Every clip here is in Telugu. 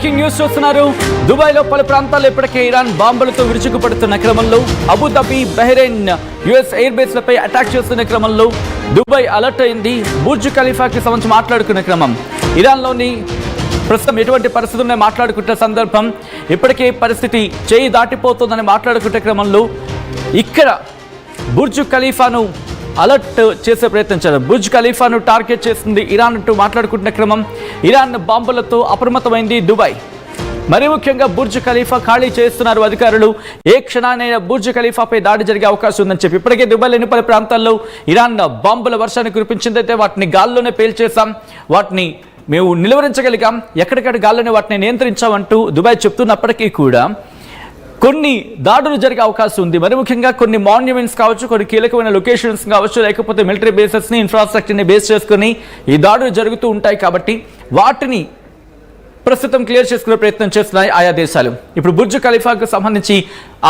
బ్రేకింగ్ న్యూస్ చూస్తున్నారు. దుబాయ్లో పలు ప్రాంతాల్లో ఇప్పటికే ఇరాన్ బాంబులతో విరుచుకుపడుతున్న క్రమంలో అబుదాబి, బహ్రెయిన్, యుఎస్ ఎయిర్ బేస్లపై అటాక్ చేస్తున్న క్రమంలో దుబాయ్ అలర్ట్ అయింది. బుర్జ్ ఖలీఫాకి సంబంధించి మాట్లాడుకున్న క్రమం, ఇరాన్లోని ప్రస్తుతం ఎటువంటి పరిస్థితుల్లో మాట్లాడుకుంటున్న సందర్భం, ఇప్పటికే పరిస్థితి చేయి దాటిపోతుందని మాట్లాడుకునే క్రమంలో ఇక్కడ బుర్జ్ ఖలీఫాను అలర్ట్ చేసే ప్రయత్నించారు. బుర్జ్ ఖలీఫాను టార్గెట్ చేసింది ఇరాన్ అంటూ మాట్లాడుకుంటున్న క్రమం, ఇరాన్ బాంబులతో అప్రమత్తమైంది దుబాయ్. మరి ముఖ్యంగా బుర్జ్ ఖలీఫా ఖాళీ చేస్తున్నారు అధికారులు. ఏ క్షణానైనా బుర్జ్ ఖలీఫాపై దాడి జరిగే అవకాశం ఉందని చెప్పి ఇప్పటికే దుబాయ్లోని పలు ప్రాంతాల్లో ఇరాన్ బాంబుల వర్షాన్ని కురిపించిందైతే వాటిని గాల్లోనే పేల్చేశాం, వాటిని మేము నిలువరించగలిగాం, ఎక్కడికక్కడ గాల్లోనే వాటిని నియంత్రించామంటూ దుబాయ్ చెప్తున్నప్పటికీ కూడా కొన్ని దాడులు జరిగే అవకాశం ఉంది. మరి ముఖ్యంగా కొన్ని మాన్యుమెంట్స్ కావచ్చు, కొన్ని కీలకమైన లొకేషన్స్ కావచ్చు, లేకపోతే మిలిటరీ బేసెస్ని, ఇన్ఫ్రాస్ట్రక్చర్ని బేస్ చేసుకుని ఈ దాడులు జరుగుతూ ఉంటాయి. కాబట్టి వాటిని ప్రస్తుతం క్లియర్ చేసుకునే ప్రయత్నం చేస్తున్నాయి ఆయా దేశాలు. ఇప్పుడు బుర్జ్ ఖలీఫాకు సంబంధించి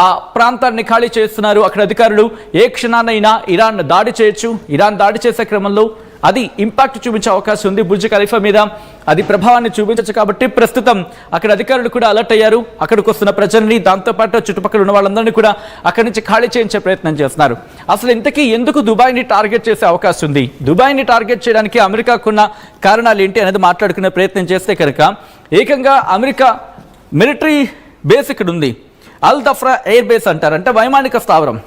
ఆ ప్రాంతాన్ని ఖాళీ చేస్తున్నారు అక్కడ అధికారులు. ఏ క్షణానైనా ఇరాన్ దాడి చేయొచ్చు. ఇరాన్ దాడి చేసే క్రమంలో అది ఇంపాక్ట్ చూపించే అవకాశం ఉంది బుర్జ్ ఖలీఫా మీద, అది ప్రభావాన్ని చూపించచ్చు. కాబట్టి ప్రస్తుతం అక్కడ అధికారులు కూడా అలర్ట్ అయ్యారు. అక్కడికి వస్తున్న ప్రజల్ని, దాంతోపాటు చుట్టుపక్కల ఉన్న వాళ్ళందరినీ కూడా అక్కడి నుంచి ఖాళీ చేయించే ప్రయత్నం చేస్తున్నారు. అసలు ఇంతకీ ఎందుకు దుబాయ్ని టార్గెట్ చేసే అవకాశం ఉంది, దుబాయ్ని టార్గెట్ చేయడానికి అమెరికాకున్న కారణాలు ఏంటి అనేది మాట్లాడుకునే ప్రయత్నం చేస్తే కనుక, ఏకంగా అమెరికా మిలిటరీ బేస్ ఇక్కడ ఉంది. అల్ దఫ్రా ఎయిర్ బేస్ అంటారు, అంటే వైమానిక స్థావరం.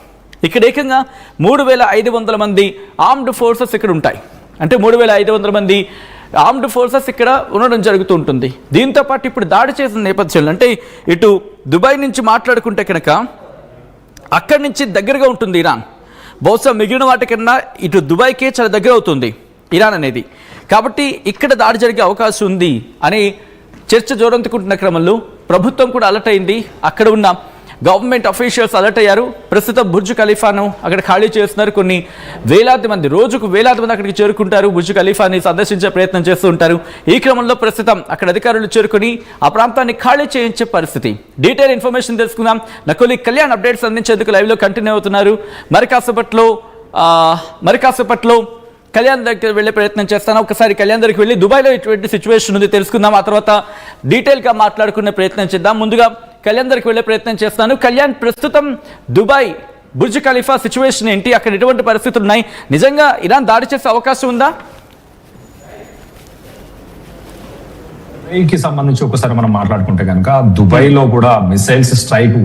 ఇక్కడ ఏకంగా 3500 మంది ఆర్మ్డ్ ఫోర్సెస్ ఇక్కడ ఉంటాయి. అంటే 3500 మంది ఆర్మ్డ్ ఫోర్సెస్ ఇక్కడ ఉండడం జరుగుతూ ఉంటుంది. దీంతో పాటు ఇప్పుడు దాడి చేసిన నేపథ్యంలో, అంటే ఇటు దుబాయ్ నుంచి మాట్లాడుకుంటే కనుక అక్కడి నుంచి దగ్గరగా ఉంటుంది ఇరాన్. బహుశా మిగిలిన వాటికన్నా ఇటు దుబాయ్కే చాలా దగ్గర అవుతుంది ఇరాన్ అనేది. కాబట్టి ఇక్కడ దాడి జరిగే అవకాశం ఉంది అని చర్చ జోరందుకుంటున్న క్రమంలో ప్రభుత్వం కూడా అలర్ట్ అయింది. అక్కడ ఉన్న గవర్నమెంట్ అఫీషియల్స్ అలర్ట్ అయ్యారు. ప్రస్తుతం బుర్జ్ ఖలీఫాను అక్కడ ఖాళీ చేస్తున్నారు. కొన్ని వేలాది మంది, రోజుకు వేలాది మంది అక్కడికి చేరుకుంటారు, బుర్జ్ ఖలీఫాని సందర్శించే ప్రయత్నం చేస్తూ ఉంటారు. ఈ క్రమంలో ప్రస్తుతం అక్కడ అధికారులు చేరుకుని ఆ ప్రాంతాన్ని ఖాళీ చేయించే పరిస్థితి. డీటెయిల్ ఇన్ఫర్మేషన్ తెలుసుకుందాం. నా కొలీగ్ కళ్యాణ్ అప్డేట్స్ అందించేందుకు లైవ్లో కంటిన్యూ అవుతున్నారు. మరి కాసేపట్లో కళ్యాణ్ దగ్గర వెళ్ళే ప్రయత్నం చేస్తాను. ఒకసారి కళ్యాణ్ దగ్గరికి వెళ్ళి దుబాయ్లో ఎటువంటి సిచ్యువేషన్ ఉంది తెలుసుకుందాం. ఆ తర్వాత డీటెయిల్గా మాట్లాడుకునే ప్రయత్నం చేద్దాం. ముందుగా కళ్యాణ్ దగ్గరికి వెళ్ళే ప్రయత్నం చేస్తాను. కళ్యాణ్, ప్రస్తుతం దుబాయ్ బుర్జ్ ఖలీఫా సిచ్యువేషన్ ఏంటి, అక్కడ ఎటువంటి పరిస్థితులు ఉన్నాయి, నిజంగా ఇరాన్ దాడి చేసే అవకాశం ఉందా? కి సంబంధించి ఒకసారి మనం మాట్లాడుకుంటే కనుక దుబాయ్ లో కూడా మిసైల్స్ స్ట్రైక్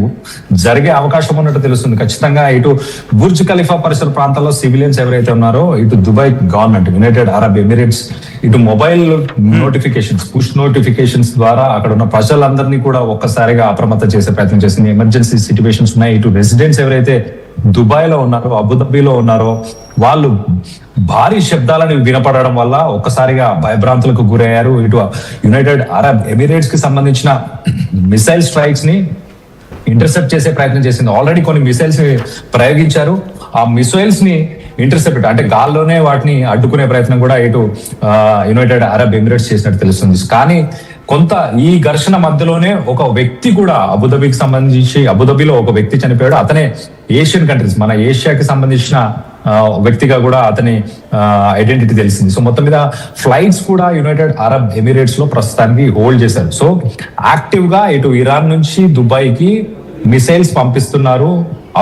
జరిగే అవకాశం ఉన్నట్టు తెలుస్తుంది. ఖచ్చితంగా ఇటు బుర్జ్ ఖలీఫా పరిసర ప్రాంతాల్లో సివిలియన్స్ ఎవరైతే ఉన్నారో, ఇటు Dubai government, United Arab Emirates, ఇటు మొబైల్ నోటిఫికేషన్స్, పుష్ నోటిఫికేషన్స్ ద్వారా అక్కడ ఉన్న ప్రజలందరినీ కూడా ఒక్కసారిగా అప్రమత్తం చేసే ప్రయత్నం చేసింది. ఎమర్జెన్సీ సిచ్యువేషన్స్ ఉన్నాయి. ఇటు రెసిడెంట్స్ ఎవరైతే దుబాయ్ లో ఉన్నారో, అబుదాబిలో ఉన్నారో, వాళ్ళు భారీ శబ్దాలను వినపడడం వల్ల ఒక్కసారిగా భయభ్రాంతులకు గురయ్యారు. ఇటు యునైటెడ్ అరబ్ ఎమిరేట్స్ కి సంబంధించిన మిసైల్ స్ట్రైక్స్ ని ఇంటర్సెప్ట్ చేసే ప్రయత్నం చేసింది. ఆల్రెడీ కొన్ని మిసైల్స్ ప్రయోగించారు. ఆ మిసైల్స్ ని ఇంటర్సెప్ట్, అంటే గాల్లోనే వాటిని అడ్డుకునే ప్రయత్నం కూడా ఇటు యునైటెడ్ అరబ్ ఎమిరేట్స్ చేసినట్టు తెలుస్తుంది. కానీ కొంత ఈ ఘర్షణ మధ్యలోనే ఒక వ్యక్తి కూడా అబుదాబికి సంబంధించి, అబుదాబిలో ఒక వ్యక్తి చనిపోయాడు. అతనే ఏషియన్ కంట్రీస్, మన ఏషియాకి సంబంధించిన వ్యక్తిగా కూడా అతని ఐడెంటిటీ తెలిసింది. సో మొత్తం మీద ఫ్లైట్స్ కూడా యునైటెడ్ అరబ్ ఎమిరేట్స్ లో ప్రస్తుతానికి హోల్డ్ చేశారు. సో యాక్టివ్ గా ఇటు ఇరాన్ నుంచి దుబాయ్ కి మిసైల్స్ పంపిస్తున్నారు,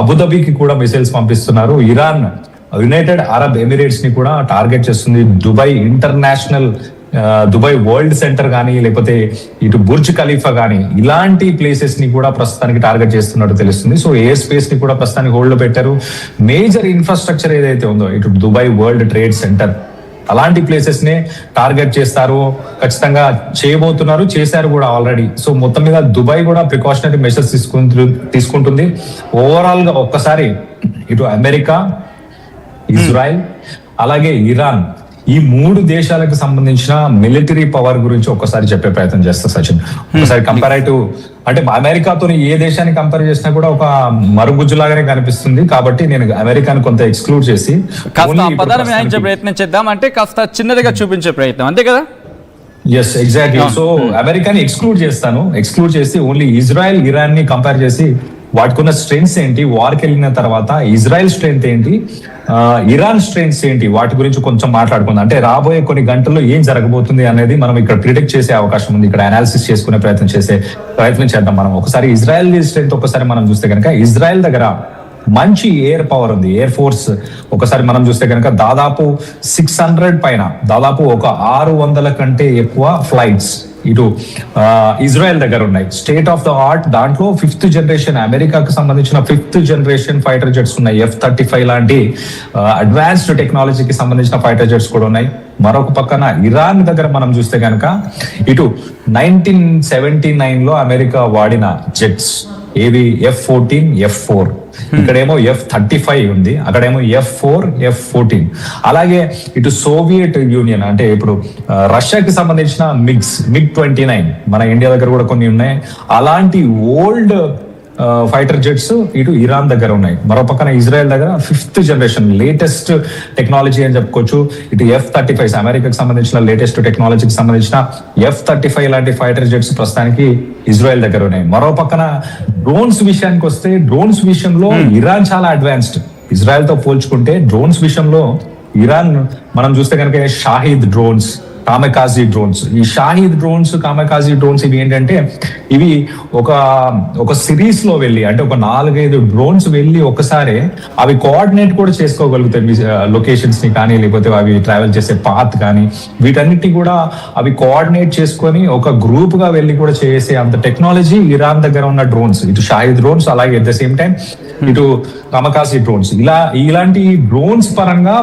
అబుదాబికి కూడా మిసైల్స్ పంపిస్తున్నారు. ఇరాన్ యునైటెడ్ అరబ్ ఎమిరేట్స్ ని కూడా టార్గెట్ చేస్తుంది. Dubai international, Dubai world centre కానీ, లేకపోతే ఇటు బుర్జ్ ఖలీఫా కానీ, ఇలాంటి ప్లేసెస్ ని కూడా ప్రస్తుతానికి టార్గెట్ చేస్తున్నట్టు తెలుస్తుంది. సో ఎయిర్ స్పేస్ ని కూడా ప్రస్తుతానికి హోల్డ్ లో పెట్టారు. మేజర్ ఇన్ఫ్రాస్ట్రక్చర్ ఏదైతే ఉందో, ఇటు దుబాయ్ వరల్డ్ ట్రేడ్ సెంటర్, అలాంటి ప్లేసెస్ ని టార్గెట్ చేస్తారు, ఖచ్చితంగా చేయబోతున్నారు, చేశారు కూడా ఆల్రెడీ. సో మొత్తం మీద దుబాయ్ కూడా ప్రికాషనరీ మెషర్స్ తీసుకుంటుంది. ఓవరాల్ గా ఒక్కసారి ఇటు అమెరికా, ఇజ్రాయెల్, అలాగే ఇరాన్, ఈ 3 దేశాలకు సంబంధించిన మిలిటరీ పవర్ గురించి ఒక్కసారి చెప్పే ప్రయత్నం చేస్తా సచిన్. ఒకసారి కంపారేటివ్, అంటే అమెరికాతో ఏ దేశాన్ని కంపేర్ చేసినా కూడా ఒక మరుగుజ్జులాగానే కనిపిస్తుంది. కాబట్టి నేను అమెరికాని కొంత ఎక్స్క్లూడ్ చేసి ప్రయత్నం చేద్దాం, అంటే కాస్త చిన్నదిగా చూపించే ప్రయత్నం, అంతే కదా? Yes, exactly. సో అమెరికాని ఎక్స్క్లూడ్ చేస్తాను, ఎక్స్క్లూడ్ చేసి ఓన్లీ ఇజ్రాయెల్, ఇరాన్ ని కంపేర్ చేసి వాటికున్న స్ట్రెంగ్స్ ఏంటి, వార్కి వెళ్ళిన తర్వాత ఇజ్రాయెల్ స్ట్రెంగ్త్ ఏంటి, ఇరాన్ స్ట్రెయిన్స్ ఏంటి, వాటి గురించి కొంచెం మాట్లాడుకుందాం. అంటే రాబోయే కొన్ని గంటల్లో ఏం జరగబోతుంది అనేది మనం ఇక్కడ ప్రిడిక్ట్ చేసే అవకాశం ఉంది, ఇక్కడ అనాలిసిస్ చేసుకునే ప్రయత్నం చేద్దాం. మనం ఒకసారి ఇజ్రాయెల్ స్ట్రెంత్ ఒకసారి మనం చూస్తే కనుక ఇజ్రాయెల్ దగ్గర మంచి ఎయిర్ పవర్ ఉంది, ఎయిర్ ఫోర్స్. ఒకసారి మనం చూస్తే కనుక దాదాపు 600 పైన, దాదాపు ఒక 600 కంటే ఎక్కువ ఫ్లైట్స్ ఇటు ఇజ్రాయెల్ దగ్గర ఉన్నాయి. స్టేట్ ఆఫ్ ద ఆర్ట్, దాంట్లో 5th జనరేషన్ అమెరికాకు సంబంధించిన 5th జనరేషన్ ఫైటర్ జెట్స్ ఉన్నాయి. F-35 లాంటి అడ్వాన్స్డ్ టెక్నాలజీకి సంబంధించిన ఫైటర్ జెట్స్ కూడా ఉన్నాయి. మరొక పక్కన ఇరాన్ దగ్గర మనం చూస్తే కనుక ఇటు 1979 లో అమెరికా వాడిన జెట్స్ ఏవి F-14, F-4, ఇక్కడేమో F-35 ఉంది, అక్కడేమో F-4, F-14. అలాగే ఇటు సోవియట్ యూనియన్ అంటే ఇప్పుడు రష్యాకి సంబంధించిన MiG-29 మన ఇండియా దగ్గర కూడా కొన్ని ఉన్నాయి. అలాంటి ఓల్డ్ ఫైటర్ జెట్స్ ఇటు ఇరాన్ దగ్గర ఉన్నాయి. మరో పక్కన ఇజ్రాయెల్ దగ్గర 5th జనరేషన్ లేటెస్ట్ టెక్నాలజీ అని చెప్పుకోవచ్చు. ఇటు F-35 అమెరికాకి సంబంధించిన లేటెస్ట్ టెక్నాలజీకి సంబంధించిన F-35 లాంటి ఫైటర్ జెట్స్ ప్రస్తుతానికి ఇజ్రాయెల్ దగ్గర ఉన్నాయి. మరో పక్కన డ్రోన్స్ విషయానికి వస్తే, డ్రోన్స్ విషయంలో ఇరాన్ చాలా అడ్వాన్స్డ్. ఇజ్రాయెల్ తో పోల్చుకుంటే డ్రోన్స్ విషయంలో ఇరాన్ మనం చూస్తే కనుక షాహిద్ డ్రోన్స్, కామెకాజీ డ్రోన్స్. ఈ షాహిద్ డ్రోన్స్, కామెకాజీ డ్రోన్స్ ఇవి ఏంటంటే ఇవి ఒక సిరీస్ లో వెళ్ళి, అంటే ఒక 4-5 డ్రోన్స్ వెళ్ళి ఒకసారి అవి కోఆర్డినేట్ కూడా చేసుకోగలుగుతాయి లొకేషన్స్ ని కానీ, లేకపోతే అవి ట్రావెల్ చేసే పాత్ కానీ, వీటన్నిటి కూడా అవి కోఆర్డినేట్ చేసుకొని ఒక గ్రూప్ గా వెళ్ళి కూడా చేసే అంత టెక్నాలజీ ఇరాన్ దగ్గర ఉన్న డ్రోన్స్, ఇటు షాహిద్ డ్రోన్స్, అలాగే ఎట్ ద సేమ్ టైం ఇటు కామెకాజీ డ్రోన్స్. ఇలాంటి డ్రోన్స్ పరంగా